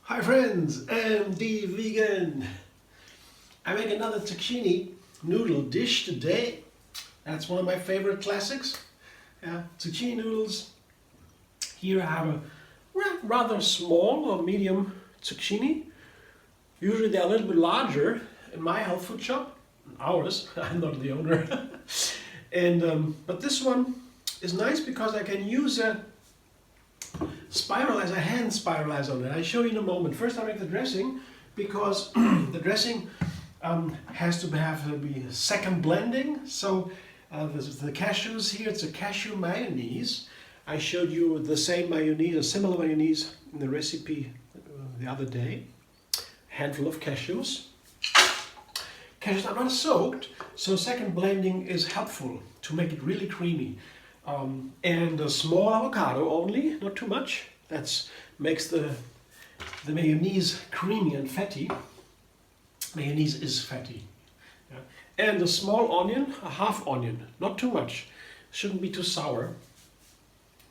Hi friends, I'm the vegan. I make another zucchini noodle dish today. That's one of my favorite classics. Zucchini noodles. Here I have a rather small or medium zucchini. Usually they're a little bit larger in my health food shop. Ours, I'm not the owner. But this one is nice because I can use a spiralizer, hand spiralizer on it. I'll show you in a moment. First I make the dressing because the dressing has to be second blending. So the cashews here, it's a cashew mayonnaise. I showed you the same mayonnaise, a similar mayonnaise in the recipe the other day. Handful of cashews. Cashews are not soaked, so second blending is helpful to make it really creamy. And a small avocado only, not too much. That makes the mayonnaise creamy and fatty. Mayonnaise is fatty. Yeah. And a small onion, a half onion, not too much. Shouldn't be too sour.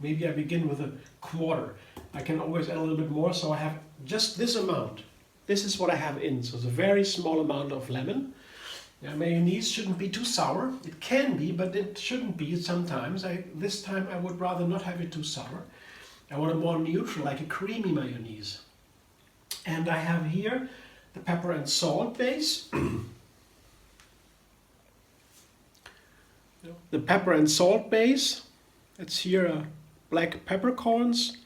Maybe I begin with a quarter. I can always add a little bit more, so I have just this amount. This is what I have in, so it's a very small amount of lemon. Yeah, mayonnaise shouldn't be too sour. It can be, but it shouldn't be sometimes. This time I would rather not have it too sour. I want it more neutral, like a creamy mayonnaise. And I have here the pepper and salt base. The pepper and salt base. It's here black peppercorns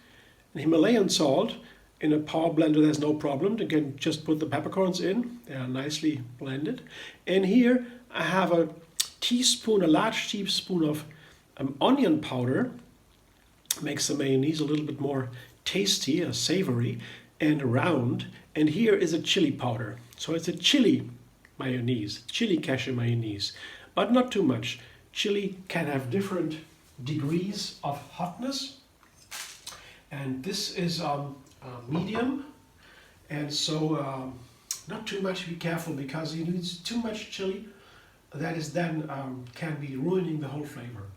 and Himalayan salt. In a power blender there's no problem. You can just put the peppercorns in. They are nicely blended. And here I have a large teaspoon of onion powder. Makes the mayonnaise a little bit more tasty, savory and round. And here is a chili powder. So it's a chili mayonnaise, chili cashew mayonnaise, but not too much. Chili can have different degrees of hotness. And this is medium, and so not too much. Be careful because you use too much chili. That is then can be ruining the whole flavor.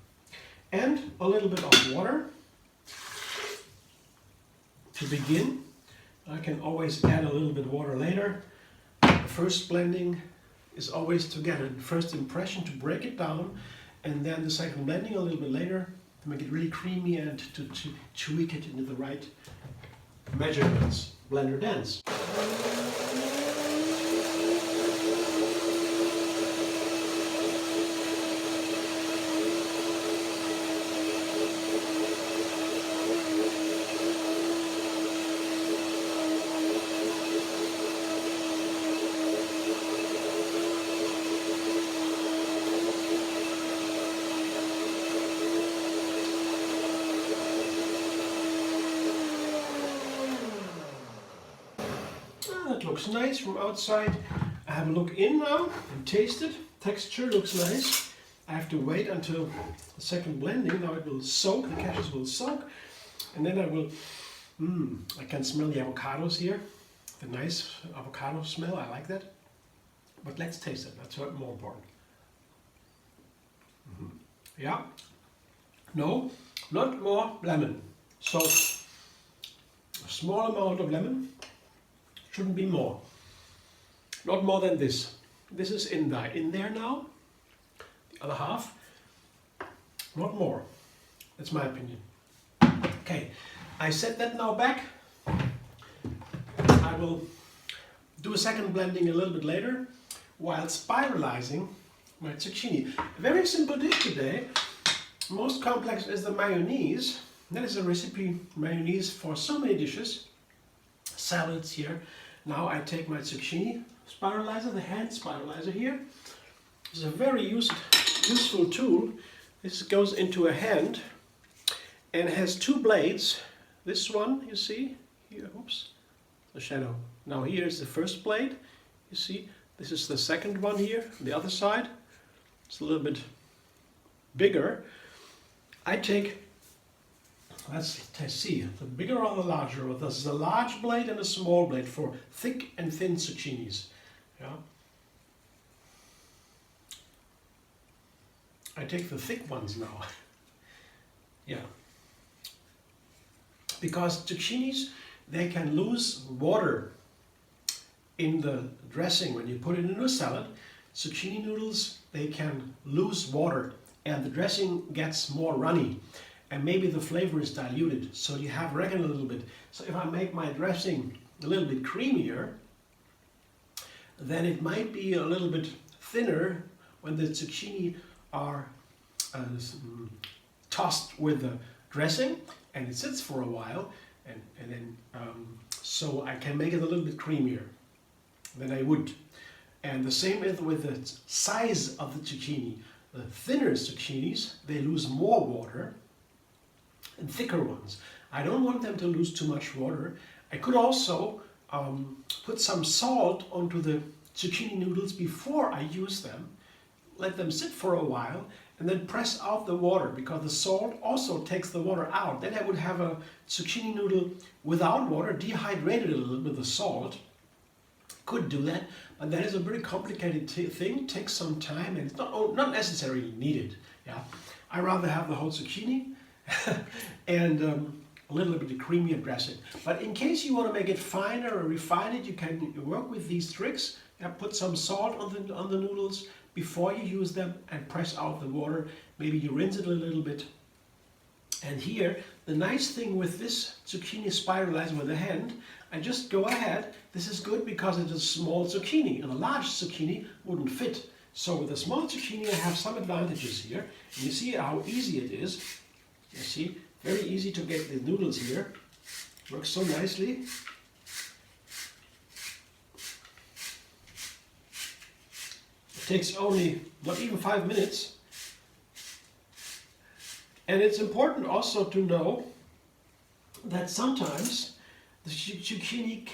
And a little bit of water to begin. I can always add a little bit of water later. The first blending is always to get a first impression, to break it down, and then the second blending a little bit later to make it really creamy and to tweak it into the right measurements. Blender dance. That looks nice from outside. I have a look in now and taste it. Texture looks nice. I have to wait until the second blending. Now it will soak, the cashews will soak. And then I will, I can smell the avocados here. The nice avocado smell, I like that. But let's taste it, that's more important. Yeah, no, not more lemon. So, a small amount of lemon. Shouldn't be more. Not more than this. This is in there now. The other half. Not more. That's my opinion. Okay, I set that now back. I will do a second blending a little bit later while spiralizing my zucchini. A very simple dish today. Most complex is the mayonnaise. That is a recipe mayonnaise for so many dishes. Salads here. Now I take my zucchini spiralizer, the hand spiralizer here. It's a very useful tool. This goes into a hand and has two blades. This one, you see, here, oops, the shadow. Now here's the first blade, you see. This is the second one here, the other side. It's a little bit bigger. I take, let's see, the bigger or the larger, or this is a large blade and a small blade for thick and thin zucchinis. Yeah. I take the thick ones now. Yeah. Because zucchinis, they can lose water in the dressing when you put it into a salad. Zucchini noodles, they can lose water and the dressing gets more runny and maybe the flavor is diluted, so you have oregano a little bit. So if I make my dressing a little bit creamier, then it might be a little bit thinner when the zucchini are tossed with the dressing and it sits for a while, and then so I can make it a little bit creamier than I would. And the same is with the size of the zucchini. The thinner zucchinis, they lose more water, and thicker ones, I don't want them to lose too much water. I could also put some salt onto the zucchini noodles before I use them, let them sit for a while, and then press out the water, because the salt also takes the water out. Then I would have a zucchini noodle without water, dehydrated a little bit with the salt. Could do that, but that is a very complicated thing, takes some time, and it's not necessarily needed. Yeah, I rather have the whole zucchini and a little bit of creamier dressing. But in case you want to make it finer or refine it, you can work with these tricks. Yeah, put some salt on the noodles before you use them and press out the water. Maybe you rinse it a little bit. And here, the nice thing with this zucchini spiralizer with the hand, I just go ahead. This is good because it's a small zucchini, and a large zucchini wouldn't fit. So with a small zucchini, I have some advantages here. And you see how easy it is. You see, very easy to get the noodles here. Works so nicely. It takes only not even 5 minutes. And it's important also to know that sometimes the zucchini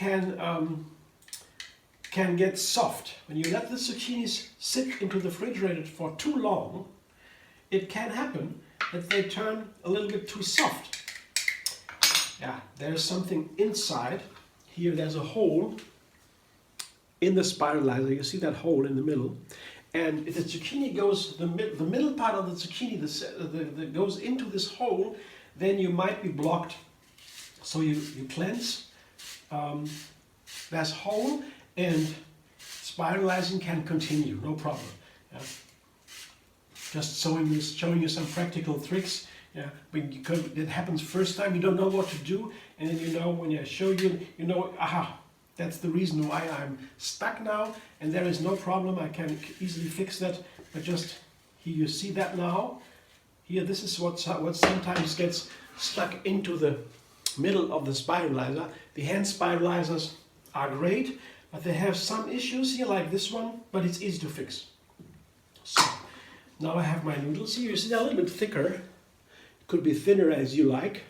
can get soft. When you let the zucchinis sit into the refrigerator for too long, it can happen that they turn a little bit too soft. Yeah, there's something inside. Here there's a hole in the spiralizer. You see that hole in the middle. And if the zucchini goes, the middle part of the zucchini that goes into this hole, then you might be blocked. So you cleanse that hole, and spiralizing can continue, no problem. Yeah. Just showing you some practical tricks. Yeah, because it happens first time, you don't know what to do, and then you know when I show you, you know, aha, that's the reason why I'm stuck now, and there is no problem. I can easily fix that. But just here, you see that now. Here, this is what sometimes gets stuck into the middle of the spiralizer. The hand spiralizers are great, but they have some issues here, like this one, but it's easy to fix. So now I have my noodles here. You see they're a little bit thicker. It could be thinner as you like,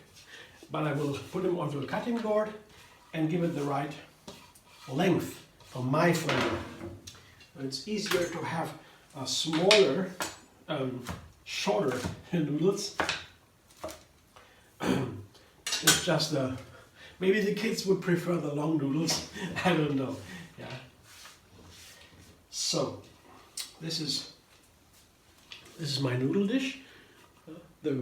but I will put them onto a cutting board and give it the right length for my flavor. It's easier to have a smaller, shorter noodles. It's just maybe the kids would prefer the long noodles. I don't know. Yeah. So this is my noodle dish. The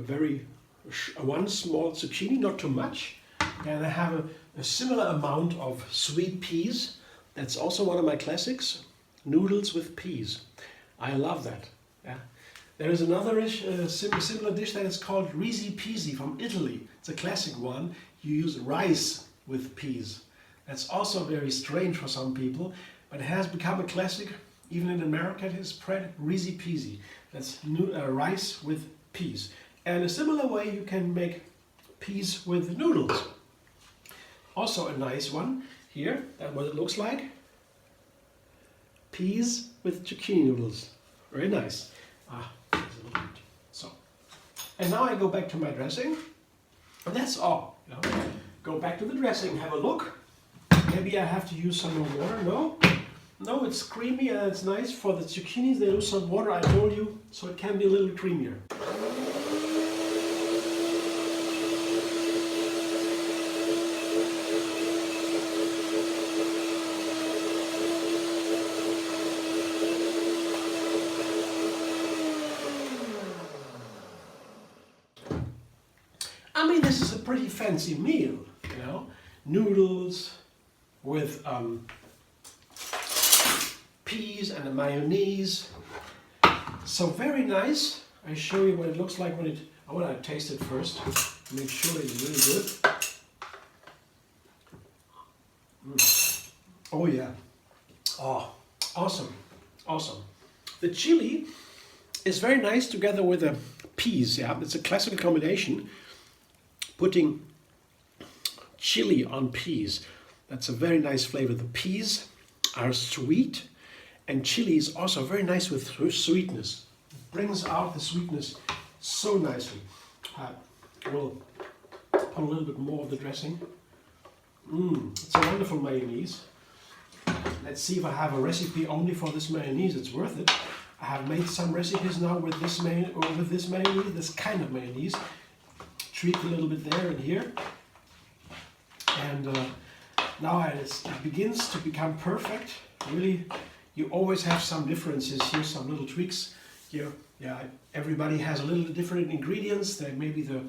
one small zucchini, not too much, and I have a similar amount of sweet peas. That's also one of my classics, noodles with peas. I love that. Yeah. There is another dish, similar dish that is called risi peasy from Italy. It's a classic one. You use rice with peas. That's also very strange for some people, but it has become a classic. Even in America it is spread, risi peasy. That's rice with peas. And a similar way you can make peas with noodles. Also a nice one here, that's what it looks like. Peas with zucchini noodles. Very nice. There's a little bit. So, and now I go back to my dressing. And that's all. You know. Go back to the dressing, have a look. Maybe I have to use some more water. No, it's creamy and it's nice. For the zucchinis, they lose some water, I told you, so it can be a little creamier. pretty fancy meal, you know, noodles with peas and a mayonnaise. So very nice. I show you what it looks like when it. I want to taste it first. Make sure it's really good. Oh yeah. Oh, awesome, awesome. The chili is very nice together with the peas. Yeah, it's a classical combination. Putting chili on peas. That's a very nice flavor. The peas are sweet, and chili is also very nice with sweetness. It brings out the sweetness so nicely. We'll put a little bit more of the dressing. It's a wonderful mayonnaise. Let's see if I have a recipe only for this mayonnaise. It's worth it. I have made some recipes now with this mayonnaise, this kind of mayonnaise. Tweak a little bit there and here. And now it begins to become perfect. Really, you always have some differences here, some little tweaks here. Yeah, everybody has a little different ingredients. There maybe the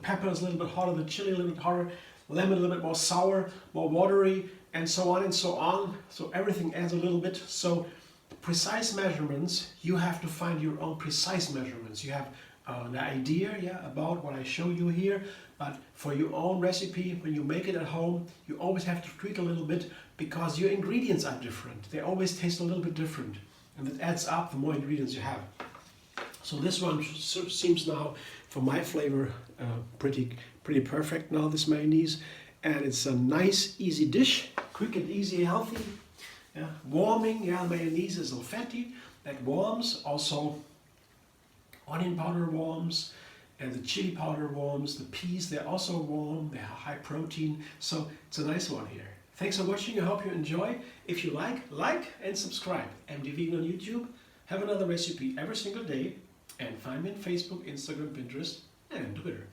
pepper is a little bit hotter, the chili a little bit hotter, lemon a little bit more sour, more watery, and so on and so on. So everything adds a little bit. So precise measurements, you have to find your own precise measurements. You have an idea, yeah, about what I show you here, but for your own recipe, when you make it at home, you always have to tweak a little bit because your ingredients are different. They always taste a little bit different, and it adds up the more ingredients you have. So this one seems now, for my flavor, pretty perfect now, this mayonnaise. And it's a nice, easy dish, quick and easy, healthy. Yeah, warming, yeah, mayonnaise is all fatty, that warms. Also, onion powder warms, and the chili powder warms. The peas, they're also warm, they're high protein. So it's a nice one here. Thanks for watching, I hope you enjoy. If you like and subscribe. MD Vegan on YouTube. Have another recipe every single day. And find me on Facebook, Instagram, Pinterest, and Twitter.